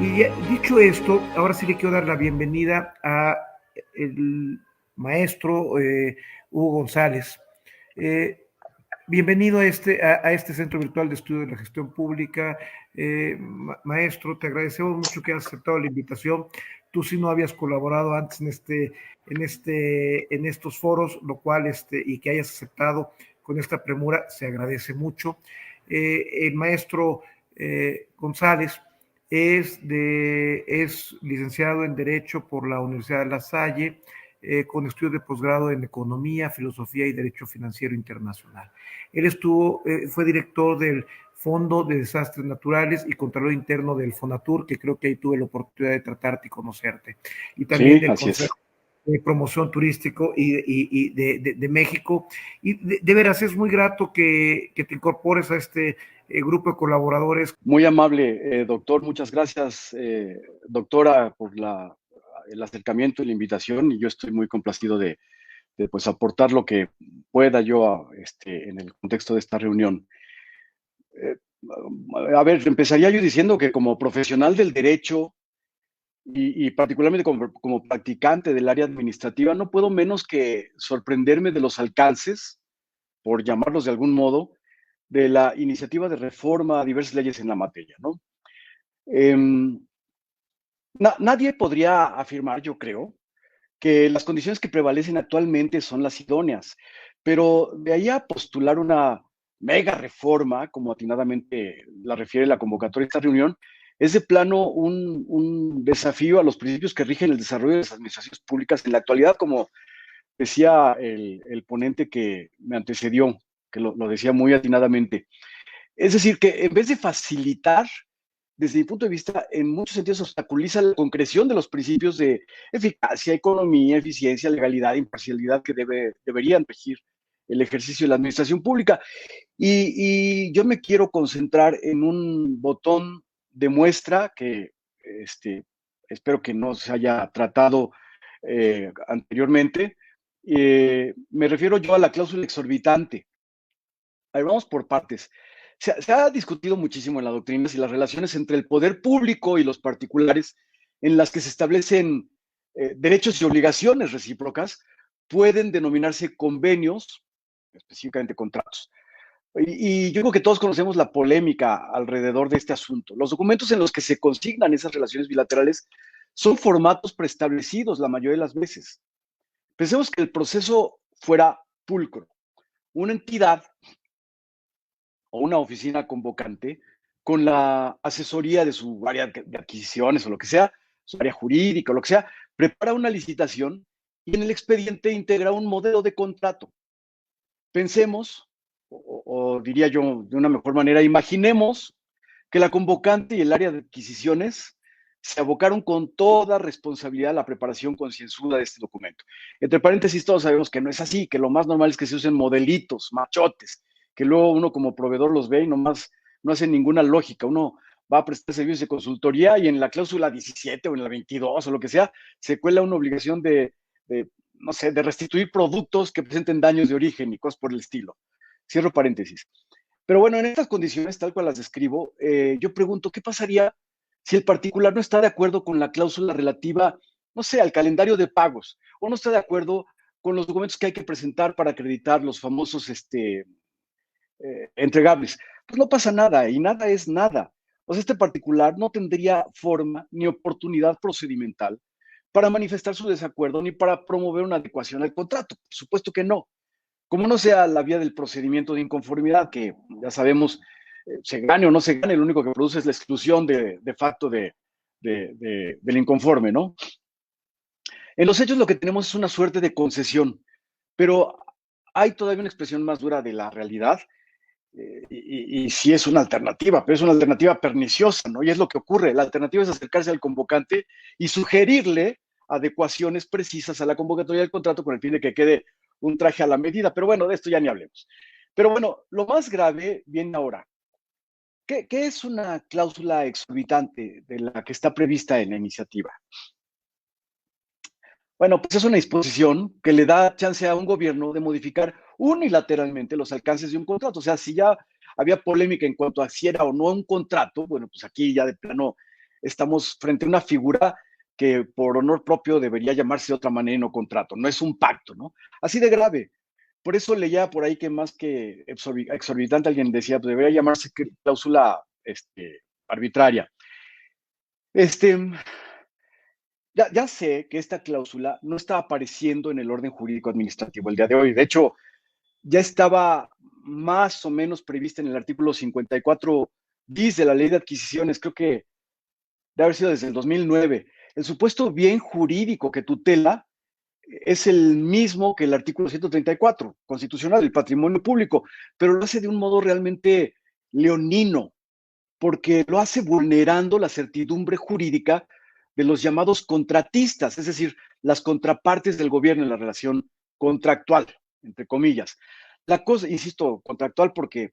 Y dicho esto, ahora sí le quiero dar la bienvenida a el maestro Hugo González. Eh, Bienvenido a este Centro Virtual de Estudio de la Gestión Pública. Maestro, te agradecemos mucho que hayas aceptado la invitación. Tú sí no habías colaborado antes en estos foros, lo cual, y que hayas aceptado con esta premura, se agradece mucho. El maestro González es licenciado en Derecho por la Universidad de La Salle, con estudios de posgrado en Economía, Filosofía y Derecho Financiero Internacional. Él fue director del Fondo de Desastres Naturales y Contralor Interno del Fonatur, que creo que ahí tuve la oportunidad de tratarte y conocerte. Y también Sí, del así Consejo es. de Promoción Turístico de México. Y de veras es muy grato que te incorpores a este grupo de colaboradores. Muy amable, doctor. Muchas gracias, doctora, por el acercamiento y la invitación. Y yo estoy muy complacido de pues, aportar lo que pueda yo en el contexto de esta reunión. Eh, a ver, empezaría yo diciendo que como profesional del derecho y particularmente como practicante del área administrativa, no puedo menos que sorprenderme de los alcances, por llamarlos de algún modo, de la iniciativa de reforma a diversas leyes en la materia, ¿no? Eh, nadie podría afirmar, yo creo, que las condiciones que prevalecen actualmente son las idóneas, pero de ahí a postular una mega reforma, como atinadamente la refiere la convocatoria de esta reunión, es de plano un desafío a los principios que rigen el desarrollo de las administraciones públicas en la actualidad, como decía el ponente que me antecedió, que lo decía muy atinadamente. Es decir, que en vez de facilitar, desde mi punto de vista, en muchos sentidos obstaculiza la concreción de los principios de eficacia, economía, eficiencia, legalidad, imparcialidad que deberían regir el ejercicio de la administración pública. Y yo me quiero concentrar en un botón de muestra que espero que no se haya tratado anteriormente. Me refiero yo a la cláusula exorbitante. A ver, vamos por partes. Se ha discutido muchísimo en la doctrina si las relaciones entre el poder público y los particulares, en las que se establecen derechos y obligaciones recíprocas, pueden denominarse convenios, específicamente contratos. Y yo creo que todos conocemos la polémica alrededor de este asunto. Los documentos en los que se consignan esas relaciones bilaterales son formatos preestablecidos la mayoría de las veces. Pensemos que el proceso fuera pulcro. Una entidad o una oficina convocante con la asesoría de su área de adquisiciones o lo que sea, su área jurídica o lo que sea, prepara una licitación y en el expediente integra un modelo de contrato. Pensemos, o diría yo de una mejor manera, imaginemos que la convocante y el área de adquisiciones se abocaron con toda responsabilidad a la preparación concienzuda de este documento. Entre paréntesis, todos sabemos que no es así, que lo más normal es que se usen modelitos, machotes, que luego uno como proveedor los ve y nomás no hace ninguna lógica. Uno va a prestar servicios de consultoría y en la cláusula 17 o en la 22 o lo que sea, se cuela una obligación no sé, de restituir productos que presenten daños de origen y cosas por el estilo. Cierro paréntesis. Pero bueno, en estas condiciones, tal cual las describo, yo pregunto, ¿qué pasaría si el particular no está de acuerdo con la cláusula relativa, no sé, al calendario de pagos, o no está de acuerdo con los documentos que hay que presentar para acreditar los famosos entregables? Pues no pasa nada y nada es nada. O sea, este particular no tendría forma ni oportunidad procedimental para manifestar su desacuerdo ni para promover una adecuación al contrato. Por supuesto que no. Como no sea la vía del procedimiento de inconformidad, que ya sabemos, se gane o no se gane, lo único que produce es la exclusión de facto del inconforme, ¿no? En los hechos lo que tenemos es una suerte de concesión, pero hay todavía una expresión más dura de la realidad, y sí es una alternativa, pero es una alternativa perniciosa, ¿no? Y es lo que ocurre. La alternativa es acercarse al convocante y sugerirle adecuaciones precisas a la convocatoria del contrato con el fin de que quede un traje a la medida. Pero bueno, de esto ya ni hablemos. Pero bueno, lo más grave viene ahora. ¿Qué es una cláusula exorbitante de la que está prevista en la iniciativa? Bueno, pues es una disposición que le da chance a un gobierno de modificar unilateralmente los alcances de un contrato. O sea, si ya había polémica en cuanto a si era o no un contrato, bueno, pues aquí ya de plano estamos frente a una figura que por honor propio debería llamarse de otra manera y no contrato, no es un pacto, ¿no? Así de grave. Por eso leía por ahí que más que exorbitante, alguien decía, pues debería llamarse cláusula arbitraria. Ya sé que esta cláusula no está apareciendo en el orden jurídico administrativo el día de hoy. De hecho, ya estaba más o menos prevista en el artículo 54 bis de la ley de adquisiciones, creo que debe haber sido desde el 2009. El supuesto bien jurídico que tutela es el mismo que el artículo 134 constitucional, el patrimonio público, pero lo hace de un modo realmente leonino, porque lo hace vulnerando la certidumbre jurídica de los llamados contratistas, es decir, las contrapartes del gobierno en la relación contractual, entre comillas. La cosa, insisto, contractual porque,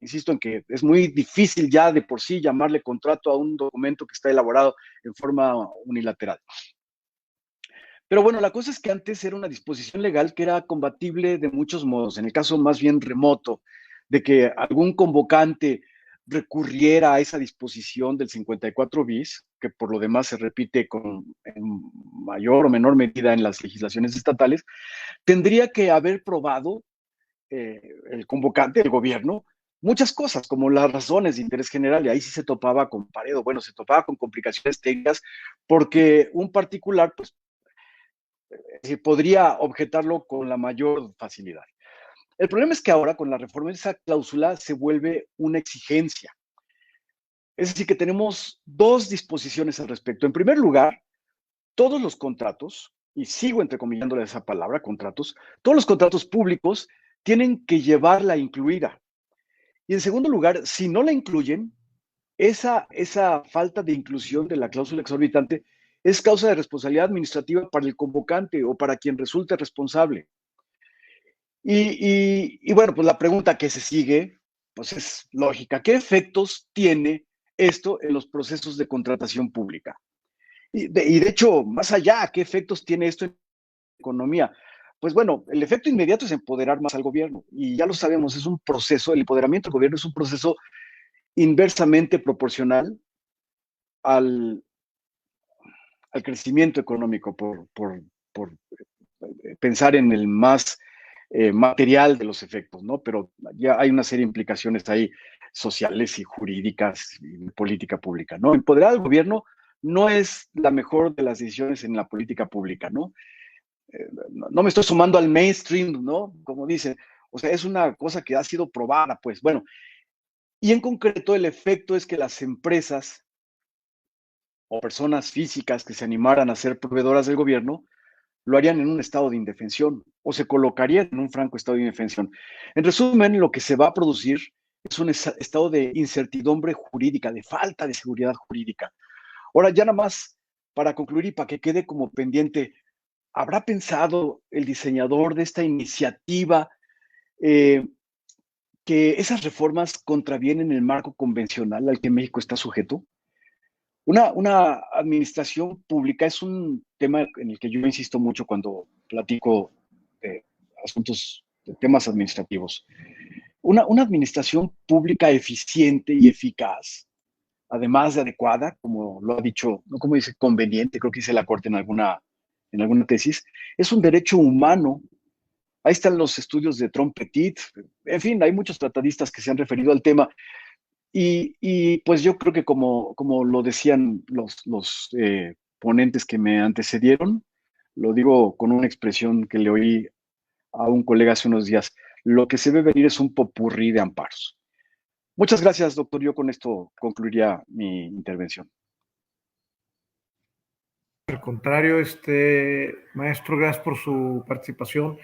insisto en que es muy difícil ya de por sí llamarle contrato a un documento que está elaborado en forma unilateral. Pero bueno, la cosa es que antes era una disposición legal que era combatible de muchos modos, en el caso más bien remoto, de que algún convocante recurriera a esa disposición del 54 bis, que por lo demás se repite en mayor o menor medida en las legislaciones estatales, tendría que haber probado el convocante, el gobierno, muchas cosas, como las razones de interés general, y ahí sí se topaba con pared, bueno, se topaba con complicaciones técnicas, porque un particular, pues, podría objetarlo con la mayor facilidad. El problema es que ahora con la reforma esa cláusula se vuelve una exigencia. Es decir, que tenemos dos disposiciones al respecto. En primer lugar, todos los contratos, y sigo entrecomillándole esa palabra, contratos, todos los contratos públicos tienen que llevarla incluida. Y en segundo lugar, si no la incluyen, esa falta de inclusión de la cláusula exorbitante es causa de responsabilidad administrativa para el convocante o para quien resulte responsable. Y bueno, pues la pregunta que se sigue, pues es lógica. ¿Qué efectos tiene esto en los procesos de contratación pública? Y de hecho, más allá, ¿qué efectos tiene esto en la economía? Pues bueno, el efecto inmediato es empoderar más al gobierno. Y ya lo sabemos, es un proceso, el empoderamiento del gobierno es un proceso inversamente proporcional al, al crecimiento económico por pensar en el más material de los efectos, ¿no? Pero ya hay una serie de implicaciones ahí sociales y jurídicas y política pública, ¿no? Empoderar al gobierno no es la mejor de las decisiones en la política pública, ¿no? No me estoy sumando al mainstream, ¿no? Como dicen, o sea, es una cosa que ha sido probada, pues, bueno. Y en concreto el efecto es que las empresas o personas físicas que se animaran a ser proveedoras del gobierno lo harían en un estado de indefensión o se colocarían en un franco estado de indefensión. En resumen, lo que se va a producir es un estado de incertidumbre jurídica, de falta de seguridad jurídica. Ahora, ya nada más para concluir y para que quede como pendiente, ¿habrá pensado el diseñador de esta iniciativa que esas reformas contravienen el marco convencional al que México está sujeto? Una administración pública es un tema en el que yo insisto mucho cuando platico de asuntos, de temas administrativos. Una administración pública eficiente y eficaz, además de adecuada, como lo ha dicho, no como dice conveniente, creo que dice la Corte en alguna tesis, es un derecho humano. Ahí están los estudios de Trompetit, en fin, hay muchos tratadistas que se han referido al tema. Y pues yo creo que como lo decían los ponentes que me antecedieron, lo digo con una expresión que le oí a un colega hace unos días, lo que se ve venir es un popurrí de amparos. Muchas gracias, doctor. Yo con esto concluiría mi intervención. Al contrario, maestro, gracias por su participación.